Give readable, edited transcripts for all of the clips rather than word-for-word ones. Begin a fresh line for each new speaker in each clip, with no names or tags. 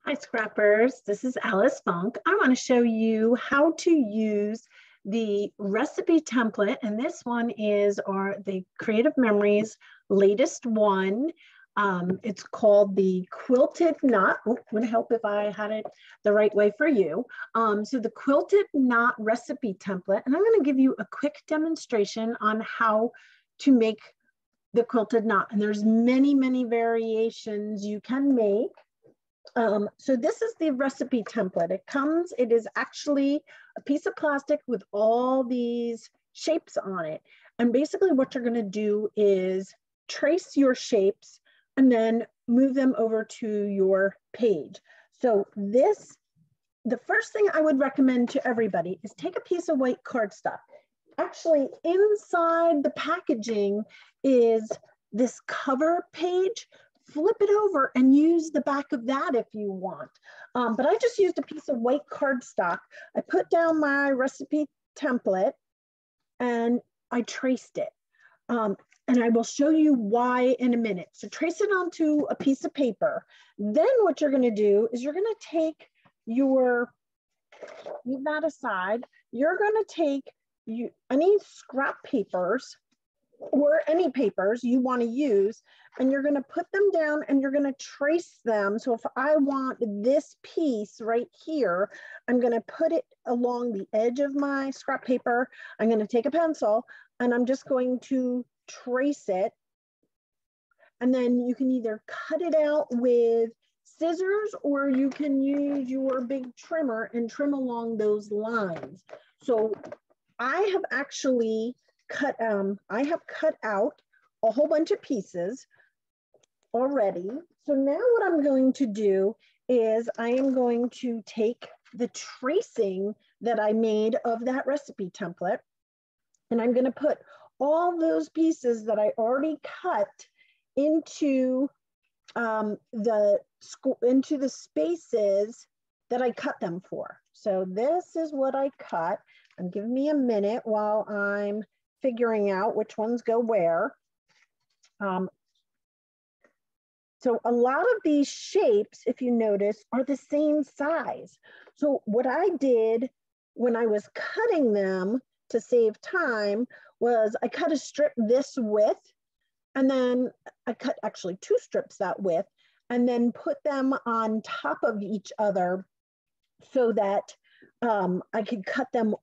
Hi, Scrappers. This is Alice Funk. I want to show you how to use the recipe template, and this one is the Creative Memories latest one. It's called the Quilted Knot. Oh, would help if I had it the right way for you. So the Quilted Knot recipe template, and I'm going to give you a quick demonstration on how to make the quilted knot. And there's many variations you can make. So this is the recipe template. It is actually a piece of plastic with all these shapes on it. And basically what you're gonna do is trace your shapes and then move them over to your page. So the first thing I would recommend to everybody is take a piece of white cardstock. Actually, inside the packaging is this cover page. Flip it over and use the back of that if you want. But I just used a piece of white cardstock. I put down my recipe template and I traced it. And I will show you why in a minute. So trace it onto a piece of paper. Then what you're gonna do is you're gonna take leave that aside. You're gonna take any scrap papers or any papers you want to use, and you're going to put them down and you're going to trace them. So if I want this piece right here, I'm going to put it along the edge of my scrap paper. I'm going to take a pencil and I'm just going to trace it. And then you can either cut it out with scissors or you can use your big trimmer and trim along those lines. So I have actually cut out a whole bunch of pieces already. So now what I'm going to do is I am going to take the tracing that I made of that recipe template, and I'm going to put all those pieces that I already cut into the spaces that I cut them for. So this is what I cut. And give me a minute while I'm figuring out which ones go where. So a lot of these shapes, if you notice, are the same size. So what I did when I was cutting them to save time was I cut a strip this width, and then I cut actually 2 strips that width, and then put them on top of each other so that I could cut them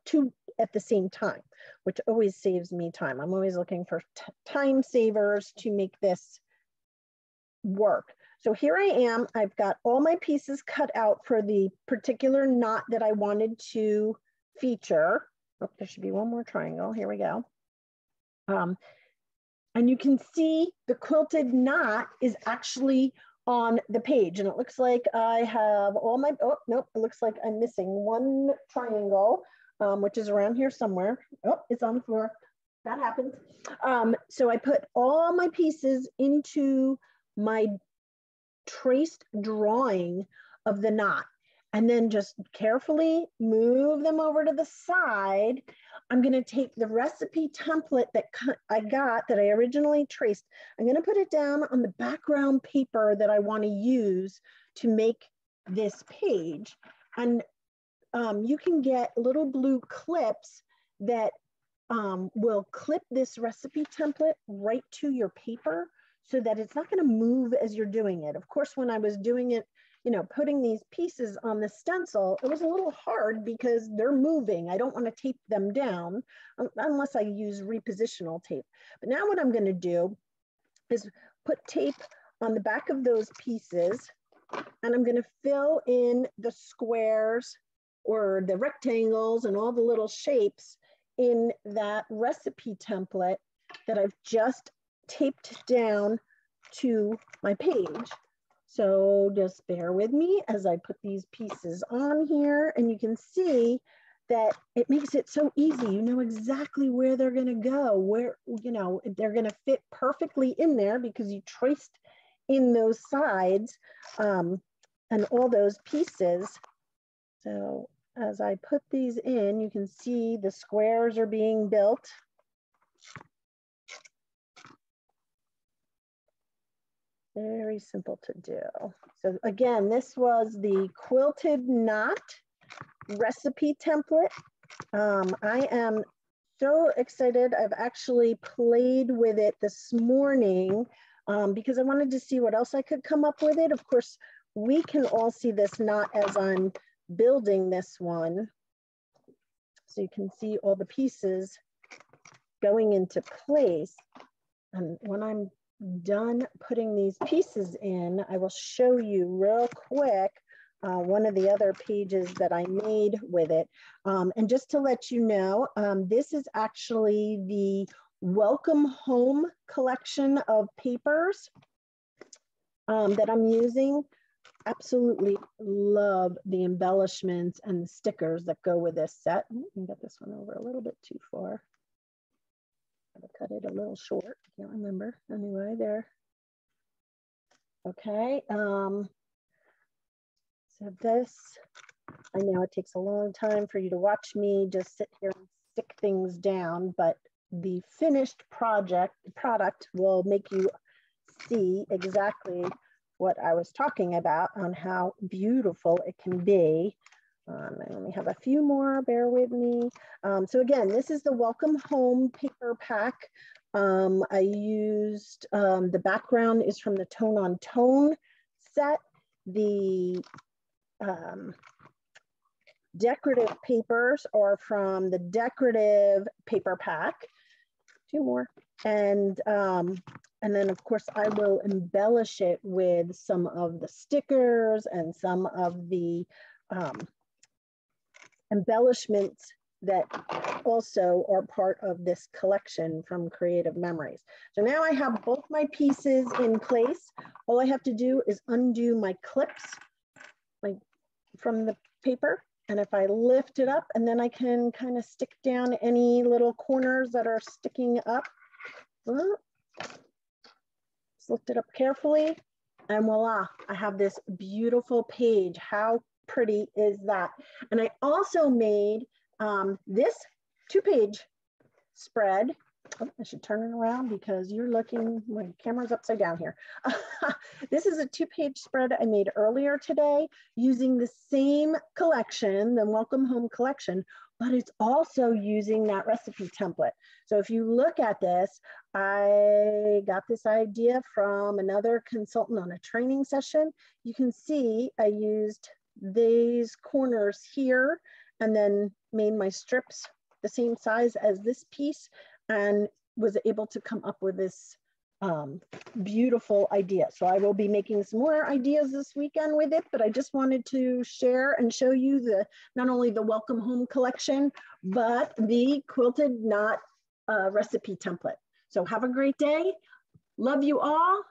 2 at the same time, which always saves me time. I'm always looking for time savers to make this work. So here I am, I've got all my pieces cut out for the particular knot that I wanted to feature. Oh, there should be one more triangle, here we go. And you can see the quilted knot is actually on the page, and it looks like I have all my, oh, nope, it looks like I'm missing one triangle, which is around here somewhere. Oh, it's on the floor. That happens. So I put all my pieces into my traced drawing of the knot, and then just carefully move them over to the side. I'm going to take the recipe template that I originally traced. I'm going to put it down on the background paper that I want to use to make this page. And you can get little blue clips that will clip this recipe template right to your paper so that it's not going to move as you're doing it. Of course, when I was doing it, putting these pieces on the stencil, it was a little hard because they're moving. I don't want to tape them down unless I use repositional tape. But now what I'm going to do is put tape on the back of those pieces, and I'm going to fill in the squares or the rectangles and all the little shapes in that recipe template that I've just taped down to my page. So just bear with me as I put these pieces on here, and you can see that it makes it so easy. You know exactly where they're going to go, where, they're going to fit perfectly in there because you traced in those sides and all those pieces. So as I put these in, you can see the squares are being built. Very simple to do. So again, this was the Quilted Knot recipe template. I am so excited. I've actually played with it this morning because I wanted to see what else I could come up with it. Of course, we can all see this knot as I'm building this one. So you can see all the pieces going into place. And when I'm done putting these pieces in, I will show you real quick one of the other pages that I made with it. And just to let you know, this is actually the Welcome Home collection of papers that I'm using. Absolutely love the embellishments and the stickers that go with this set. Let me get this one over a little bit too far. I'm gonna cut it a little short. I can't remember. Anyway, there. Okay. So this, I know it takes a long time for you to watch me just sit here and stick things down, but the finished product will make you see exactly what I was talking about on how beautiful it can be. And let me have a few more, bear with me. So again, this is the Welcome Home paper pack. I used, the background is from the Tone on Tone set. The decorative papers are from the Decorative paper pack. Two more. And then of course I will embellish it with some of the stickers and some of the embellishments that also are part of this collection from Creative Memories. So now I have both my pieces in place. All I have to do is undo my clips from the paper. And if I lift it up, and then I can kind of stick down any little corners that are sticking up. Just lift it up carefully, and voila, I have this beautiful page. How pretty is that? And I also made this 2-page spread. Oh, I should turn it around because you're looking, my camera's upside down here. This is a 2-page spread I made earlier today using the same collection, the Welcome Home collection, but it's also using that recipe template. So if you look at this, I got this idea from another consultant on a training session. You can see I used these corners here and then made my strips the same size as this piece, and was able to come up with this beautiful idea. So I will be making some more ideas this weekend with it, but I just wanted to share and show you the not only the Welcome Home collection, but the Quilted Knot recipe template. So have a great day. Love you all,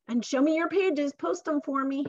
and show me your pages, post them for me.